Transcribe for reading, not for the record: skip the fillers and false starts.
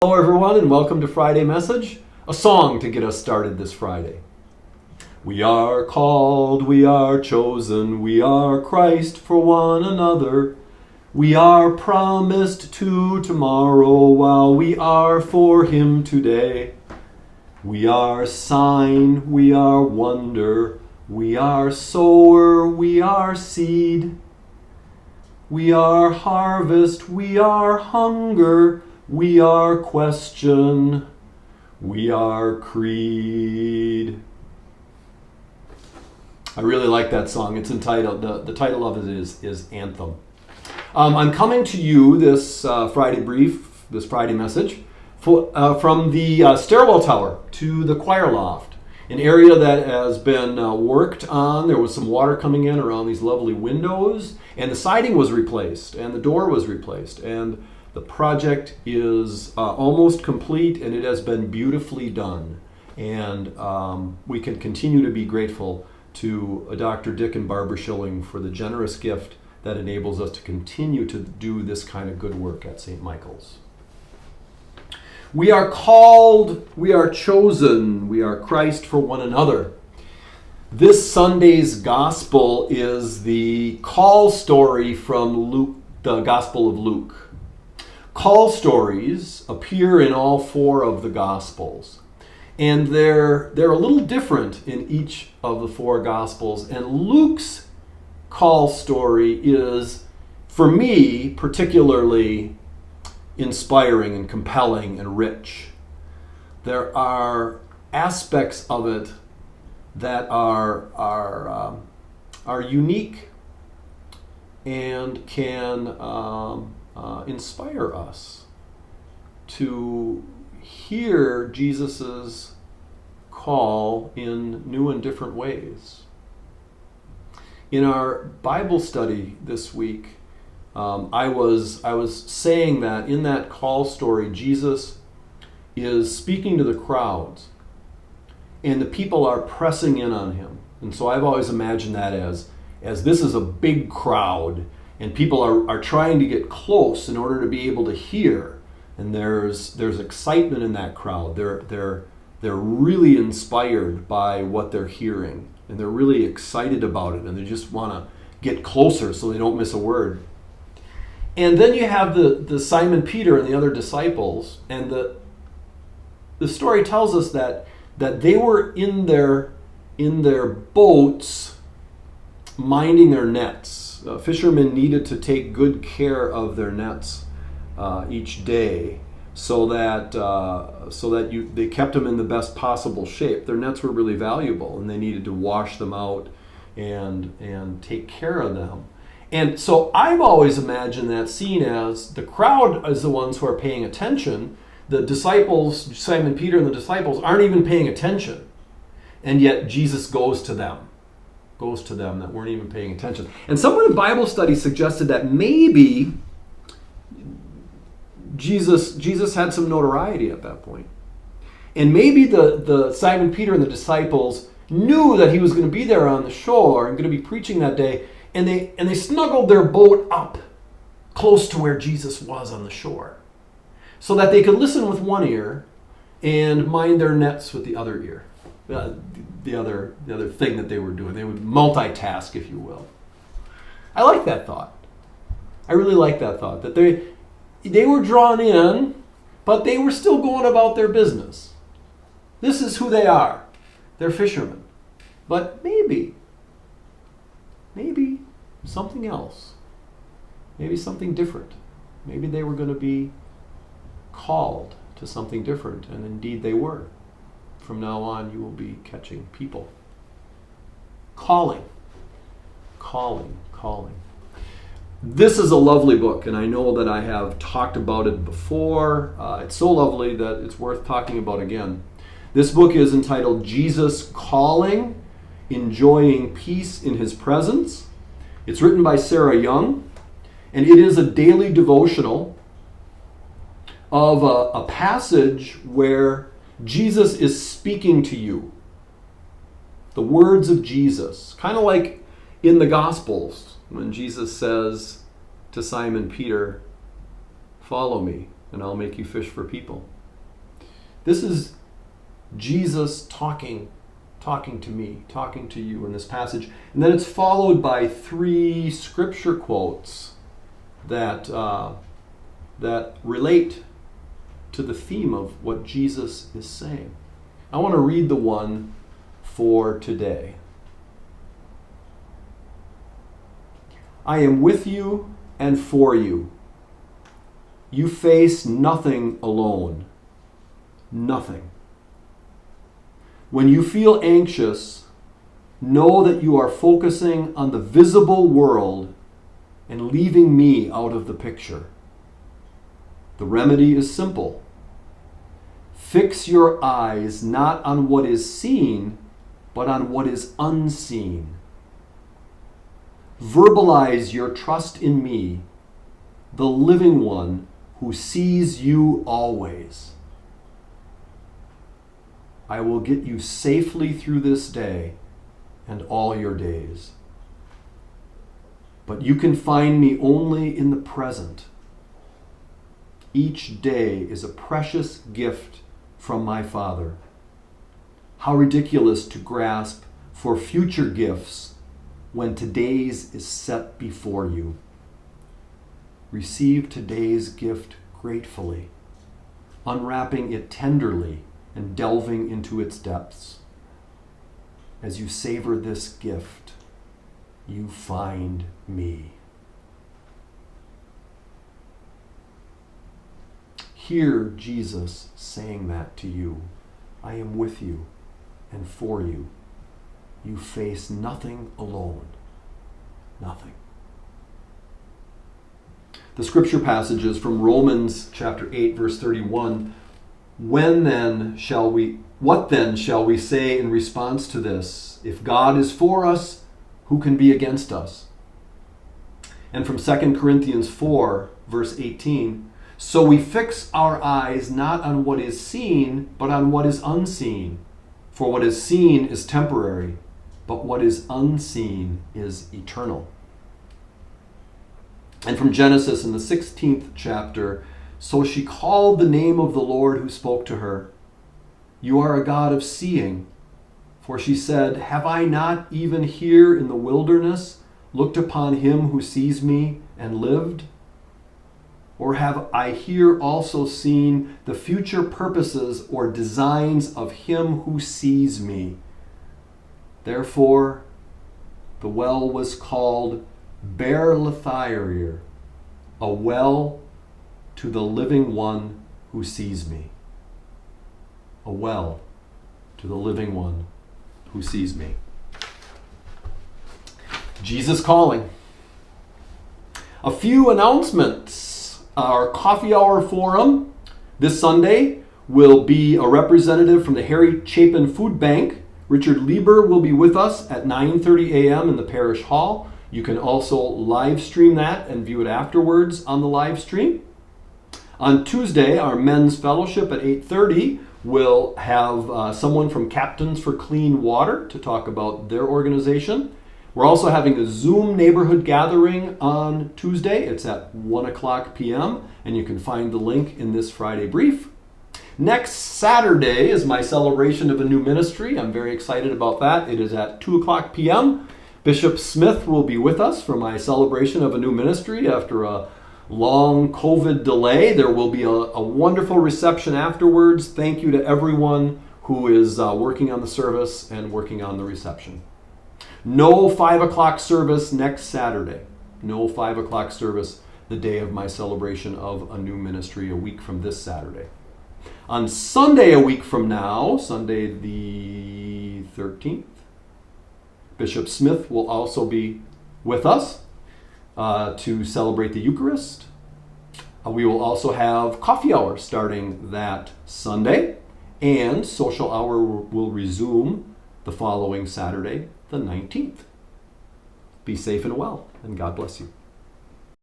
Hello everyone and welcome to Friday Message, a song to get us started this Friday. We are called, we are chosen, we are Christ for one another. We are promised to tomorrow while we are for Him today. We are sign, we are wonder, we are sower, we are seed. We are harvest, we are hunger, we are question, we are creed. I really like that song. It's entitled, the title of it is Anthem. I'm coming to you this Friday brief, this Friday message, from the stairwell tower to the choir loft, an area that has been worked on. There was some water coming in around these lovely windows, and the siding was replaced, and the door was replaced, and the project is almost complete, and it has been beautifully done. And we can continue to be grateful to Dr. Dick and Barbara Schilling for the generous gift that enables us to continue to do this kind of good work at St. Michael's. We are called, we are chosen, we are Christ for one another. This Sunday's gospel is the call story from Luke, the Gospel of Luke. Call stories appear in all four of the Gospels, and they're a little different in each of the four Gospels. And Luke's call story is, for me, particularly inspiring and compelling and rich. There are aspects of it that are unique and can inspire us to hear Jesus's call in new and different ways. In our Bible study this week, I was saying that in that call story, Jesus is speaking to the crowds, and the people are pressing in on him. And so I've always imagined that as this is a big crowd, and people are trying to get close in order to be able to hear. And there's excitement in that crowd. They're really inspired by what they're hearing, and they're really excited about it, and they just want to get closer so they don't miss a word. And then you have the Simon Peter and the other disciples, and the story tells us that they were in their boats minding their nets. Fishermen needed to take good care of their nets each day so that they kept them in the best possible shape. Their nets were really valuable, and they needed to wash them out and take care of them. And so I've always imagined that scene as the crowd is the ones who are paying attention. The disciples, Simon Peter and the disciples, aren't even paying attention. And yet Jesus goes to them that weren't even paying attention. And someone in Bible study suggested that maybe Jesus had some notoriety at that point. And maybe the Simon Peter and the disciples knew that he was going to be there on the shore and going to be preaching that day, and they snuggled their boat up close to where Jesus was on the shore, so that they could listen with one ear and mind their nets with the other ear. The other thing that they were doing. They would multitask, if you will. I like that thought. I really like that thought, that they were drawn in, but they were still going about their business. This is who they are. They're fishermen. But maybe something else. Maybe something different. Maybe they were going to be called to something different, and indeed they were. From now on, you will be catching people. Calling. This is a lovely book, and I know that I have talked about it before. It's so lovely that it's worth talking about again. This book is entitled Jesus Calling, Enjoying Peace in His Presence. It's written by Sarah Young, and it is a daily devotional of a passage where Jesus is speaking to you. The words of Jesus. Kind of like in the Gospels when Jesus says to Simon Peter, "Follow me." and I'll make you fish for people. This is Jesus talking to me, talking to you in this passage. And then it's followed by 3 scripture quotes that relate to the theme of what Jesus is saying. I want to read the one for today. I am with you and for you. You face nothing alone. Nothing. When you feel anxious, know that you are focusing on the visible world and leaving me out of the picture. The remedy is simple. Fix your eyes not on what is seen, but on what is unseen. Verbalize your trust in me, the living one who sees you always. I will get you safely through this day and all your days. But you can find me only in the present. Each day is a precious gift from my Father. How ridiculous to grasp for future gifts when today's is set before you. Receive today's gift gratefully, unwrapping it tenderly and delving into its depths. As you savor this gift, you find me. Hear Jesus saying that to you. I am with you and for you. You face nothing alone. Nothing. The scripture passage is from Romans chapter 8, verse 31. What then shall we say in response to this? If God is for us, who can be against us? And from 2 Corinthians 4, verse 18, so we fix our eyes not on what is seen, but on what is unseen. For what is seen is temporary, but what is unseen is eternal. And from Genesis in the 16th chapter, so she called the name of the Lord who spoke to her. You are a God of seeing. For she said, have I not even here in the wilderness looked upon him who sees me and lived? Or have I here also seen the future purposes or designs of him who sees me? Therefore, the well was called Ber-Lathai, a well to the living one who sees me. A well to the living one who sees me. Jesus calling. A few announcements. Our coffee hour forum this Sunday will be a representative from the Harry Chapin Food Bank. Richard Lieber will be with us at 9:30 a.m. in the parish hall. You can also live stream that and view it afterwards on the live stream. On Tuesday, our men's fellowship at 8:30 will have someone from Captains for Clean Water to talk about their organization. We're also having a Zoom neighborhood gathering on Tuesday. It's at 1:00 p.m. and you can find the link in this Friday brief. Next Saturday is my celebration of a new ministry. I'm very excited about that. It is at 2:00 p.m. Bishop Smith will be with us for my celebration of a new ministry after a long COVID delay. There will be a wonderful reception afterwards. Thank you to everyone who is working on the service and working on the reception. No 5 o'clock service next Saturday. No 5 o'clock service the day of my celebration of a new ministry a week from this Saturday. On Sunday a week from now, Sunday the 13th, Bishop Smith will also be with us to celebrate the Eucharist. We will also have coffee hour starting that Sunday, and social hour will resume the following Saturday, the 19th. Be safe and well, and God bless you.